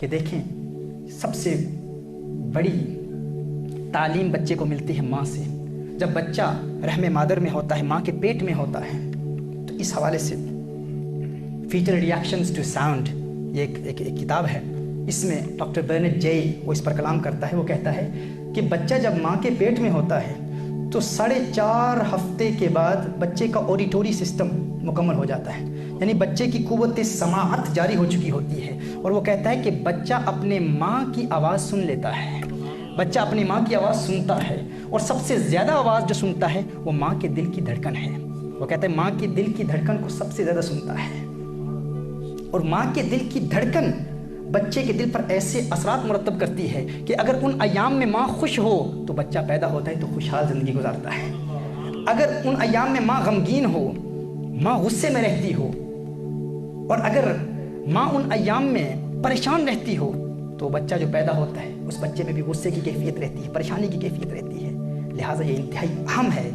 کہ دیکھیں سب سے بڑی تعلیم بچے کو ملتی ہے ماں سے. جب بچہ رحم مادر میں ہوتا ہے، ماں کے پیٹ میں ہوتا ہے، تو اس حوالے سے فیٹل ریاکشنز ٹو ساؤنڈ یہ ایک کتاب ہے. اس میں ڈاکٹر برنٹ جے وہ اس پر کلام کرتا ہے. وہ کہتا ہے کہ بچہ جب ماں کے پیٹ میں ہوتا ہے تو 4.5 ہفتے کے بعد بچے کا اوڈیٹوری سسٹم مکمل ہو جاتا ہے، یعنی بچے کی قوت سماعت جاری ہو چکی ہوتی ہے. اور وہ کہتا ہے کہ بچہ اپنے ماں کی آواز سن لیتا ہے، بچہ اپنی ماں کی آواز سنتا ہے، اور سب سے زیادہ آواز جو سنتا ہے وہ ماں کے دل کی دھڑکن ہے. وہ کہتا ہے ماں کے دل کی دھڑکن کو سب سے زیادہ سنتا ہے. اور ماں کے دل کی دھڑکن بچے کے دل پر ایسے اثرات مرتب کرتی ہے کہ اگر ان ایام میں ماں خوش ہو تو بچہ پیدا ہوتا ہے تو خوشحال زندگی گزارتا ہے. اگر ان ایام میں ماں غمگین ہو، ماں غصے میں رہتی ہو، اور اگر ماں ان ایام میں پریشان رہتی ہو تو بچہ جو پیدا ہوتا ہے اس بچے میں بھی غصے کی کیفیت رہتی ہے، پریشانی کی کیفیت رہتی ہے. لہٰذا یہ انتہائی اہم ہے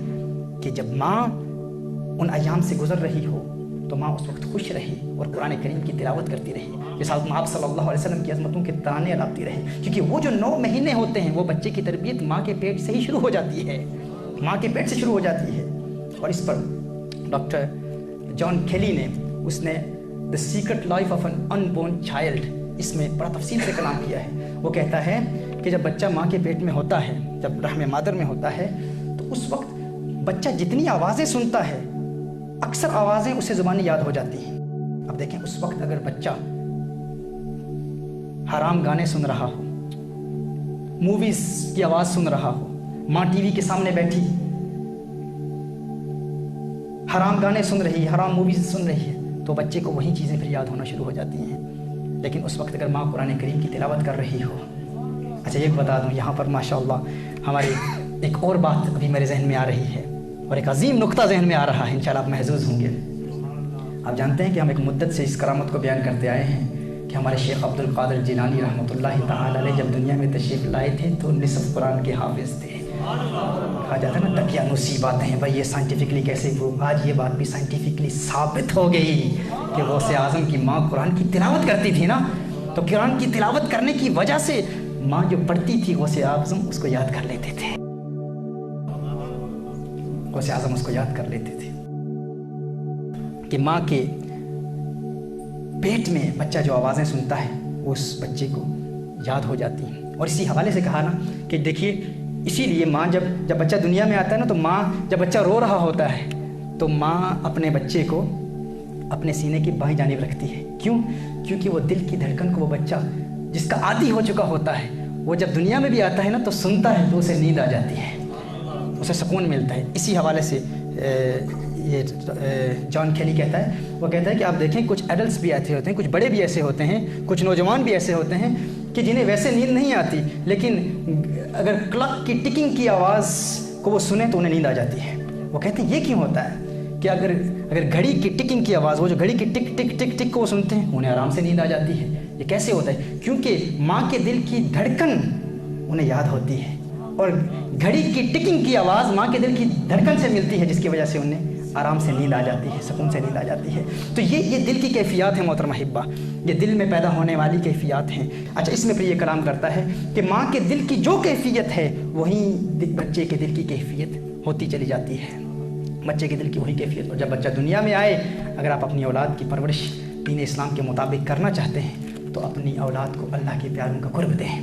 کہ جب ماں ان ایام سے گزر رہی ہو تو ماں اس وقت خوش رہے اور قرآن کریم کی تلاوت کرتی رہے، مثال آپ صلی اللہ علیہ وسلم کی عظمتوں کے ترانے اڑاتی رہے. کیونکہ وہ جو 9 مہینے ہوتے ہیں وہ بچے کی تربیت ماں کے پیٹ سے ہی شروع ہو جاتی ہے، ماں کے پیٹ سے شروع ہو جاتی ہے. اور اس پر ڈاکٹر جان کیلی نے اس نے the secret life of an unborn child اس میں بڑا تفصیل سے کلام کیا ہے. وہ کہتا ہے کہ جب بچہ ماں کے پیٹ میں ہوتا ہے، جب رحم مادر میں ہوتا ہے، تو اس وقت بچہ جتنی آوازیں سنتا ہے اکثر آوازیں اسے زبانی یاد ہو جاتی ہیں. اب دیکھیں اس وقت اگر بچہ حرام گانے سن رہا ہو، موویز کی آواز سن رہا ہو، ماں ٹی وی کے سامنے بیٹھی حرام گانے سن رہی ہے، حرام موویز سن رہی ہے، تو بچے کو وہی چیزیں پھر یاد ہونا شروع ہو جاتی ہیں. لیکن اس وقت اگر ماں قرآن کریم کی تلاوت کر رہی ہو. اچھا یہ بتا دوں یہاں پر ماشاءاللہ ہماری ایک اور بات ابھی میرے ذہن میں آ رہی ہے اور ایک عظیم نقطہ ذہن میں آ رہا ہے، انشاءاللہ آپ محظوظ ہوں گے. آپ جانتے ہیں کہ ہم ایک مدت سے اس کرامت کو بیان کرتے آئے ہیں کہ ہمارے شیخ عبد القادر جیلانی رحمۃ اللہ تعالی علیہ جب دنیا میں تشریف لائے تھے تو نصف قرآن کے حافظ تھے. کہا جاتا ہے نا دقیانوسی باتیں ہیں بھائی، یہ سائنٹیفکلی کیسے وہ، آج یہ بات بھی سائنٹیفکلی ثابت ہو گئی کہ غوث اعظم کی ماں قرآن کی تلاوت کرتی تھی نا، تو قرآن کی تلاوت کرنے کی وجہ سے ماں جو پڑھتی تھی غوث اعظم اس کو یاد کر لیتے تھے، غوث اعظم اس کو یاد کر لیتے تھے. کہ ماں کے پیٹ میں بچہ جو آوازیں سنتا ہے وہ اس بچے کو یاد ہو جاتی ہیں. اور اسی حوالے سے کہا نا کہ دیکھیے اسی لیے ماں جب بچہ دنیا میں آتا ہے نا تو ماں جب بچہ رو رہا ہوتا ہے تو ماں اپنے بچے کو اپنے سینے کی بائیں جانب رکھتی ہے. کیوں؟ کیونکہ وہ دل کی دھڑکن کو وہ بچہ جس کا عادی ہو چکا ہوتا ہے وہ جب دنیا میں بھی آتا ہے نا تو سنتا ہے تو اسے نیند آ جاتی ہے، اسے سکون ملتا ہے. اسی حوالے سے یہ جان کیلی کہتا ہے، وہ کہتا ہے کہ آپ دیکھیں کچھ ایڈلٹس بھی ایسے ہوتے ہیں، کچھ بڑے بھی ایسے ہوتے ہیں، کچھ نوجوان بھی ایسے ہوتے ہیں کہ جنہیں ویسے نیند نہیں آتی، لیکن اگر کلاک کی ٹکنگ کی آواز کو وہ سنیں تو انہیں نیند آ جاتی ہے. وہ کہتے ہیں یہ کیوں ہوتا ہے کہ اگر گھڑی کی ٹکنگ کی آواز، وہ جو گھڑی کی ٹک ٹک ٹک ٹک کو وہ سنتے ہیں انہیں آرام سے نیند آ جاتی ہے. یہ کیسے ہوتا ہے؟ کیونکہ ماں کے دل کی دھڑکن انہیں یاد ہوتی ہے اور گھڑی کی ٹکنگ کی آواز ماں کے دل کی دھڑکن سے ملتی ہے، جس کی وجہ سے انہیں آرام سے نیند آ جاتی ہے، سکون سے نیند آ جاتی ہے. تو یہ دل کی کیفیات ہیں محترم احبہ، یہ دل میں پیدا ہونے والی کیفیات ہیں. اچھا اس میں پھر یہ کلام کرتا ہے کہ ماں کے دل کی جو کیفیت ہے وہیں بچے کے دل کی کیفیت ہوتی چلی جاتی ہے، بچے کے دل کی وہی کیفیت. اور جب بچہ دنیا میں آئے، اگر آپ اپنی اولاد کی پرورش دین اسلام کے مطابق کرنا چاہتے ہیں تو اپنی اولاد کو اللہ کے پیاروں کا قرب دیں.